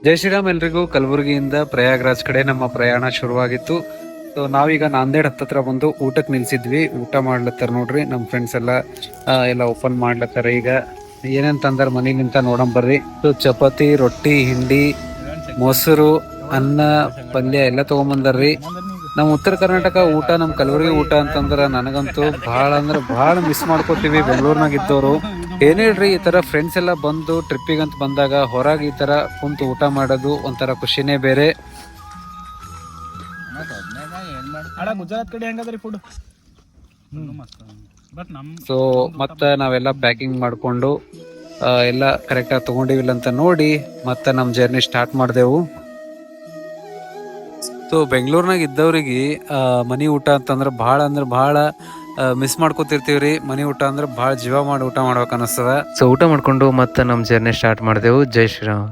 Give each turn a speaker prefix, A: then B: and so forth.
A: ಜೈ ಶ್ರೀರಾಮ್ ಎಲ್ರಿಗೂ. ಕಲಬುರಗಿಯಿಂದ ಪ್ರಯಾಗ್ರಾಜ್ ಕಡೆ ನಮ್ಮ ಪ್ರಯಾಣ ಶುರುವಾಗಿತ್ತು. ಸೊ ನಾವೀಗ ನಾಂದೇಡ್ ಹತ್ತತ್ರ ಬಂದು ಊಟಕ್ಕೆ ನಿಲ್ಸಿದ್ವಿ. ಊಟ ಮಾಡ್ಲತ್ತಾರ ನೋಡ್ರಿ ನಮ್ಮ ಫ್ರೆಂಡ್ಸ್ ಎಲ್ಲ ಓಪನ್ ಮಾಡ್ಲತ್ತಾರ. ಈಗ ಏನೇನ್ ತಂದಾರ ಮನೇಲಿಂತ ನೋಡಂ ಬರ್ರಿ. ಚಪಾತಿ, ರೊಟ್ಟಿ, ಹಿಂಡಿ, ಮೊಸರು, ಅನ್ನ, ಪಲ್ಯ ಎಲ್ಲ ತಗೊಂಬಂದಾರ್ರಿ. ನಮ್ಮ ಉತ್ತರ ಕರ್ನಾಟಕ ಊಟ, ನಮ್ಮ ಕಲಬುರಗಿ ಊಟ ಅಂತಂದ್ರ ನನಗಂತೂ ಬಹಳ ಅಂದ್ರೆ ಬಹಳ ಮಿಸ್ ಮಾಡ್ಕೋತೀವಿ. ಬೆಂಗಳೂರಿನಾಗ ಇದ್ದವರು ಏನ್ ಹೇಳ್ರಿ, ಈ ತರ ಫ್ರೆಂಡ್ಸ್ ಎಲ್ಲ ಬಂದು ಟ್ರಿಪ್ಪಿಗೆ ಅಂತ ಬಂದಾಗ ಹೊರಗೆ ಈ ತರ ಕುಂತು ಊಟ ಮಾಡೋದು ಒಂಥರ ಖುಷಿನೇ ಬೇರೆ.
B: ಗುಜರಾತ್ ಕಡೆ ಹೆಂಗದ್ರಿ ಫುಡ್?
A: ಸೊ ಮತ್ತೆ ನಾವೆಲ್ಲ ಪ್ಯಾಕಿಂಗ್ ಮಾಡ್ಕೊಂಡು ಎಲ್ಲ ಕರೆಕ್ಟಾಗಿ ತಗೊಂಡಿವಿಲ್ಲ ಅಂತ ನೋಡಿ ಮತ್ತೆ ನಮ್ಮ ಜರ್ನಿ ಸ್ಟಾರ್ಟ್ ಮಾಡಿದೆವು. ಸೊ ಬೆಂಗಳೂರಿನಾಗ ಇದ್ದವ್ರಿಗೆ ಮನಿ ಊಟ ಅಂತಂದ್ರೆ ಭಾಳ ಮಿಸ್ ಮಾಡ್ಕೋತಿರ್ತೀವ್ರಿ. ಮನಿ ಊಟ ಅಂದ್ರೆ ಭಾಳ ಜೀವ ಮಾಡಿ ಊಟ ಮಾಡ್ಬೇಕು ಅನಿಸ್ತದ. ಸೊ ಊಟ ಮಾಡ್ಕೊಂಡು ಮತ್ತೆ ನಮ್ಮ ಜರ್ನಿ ಸ್ಟಾರ್ಟ್ ಮಾಡಿದೆವು. ಜೈ ಶ್ರೀರಾಮ್.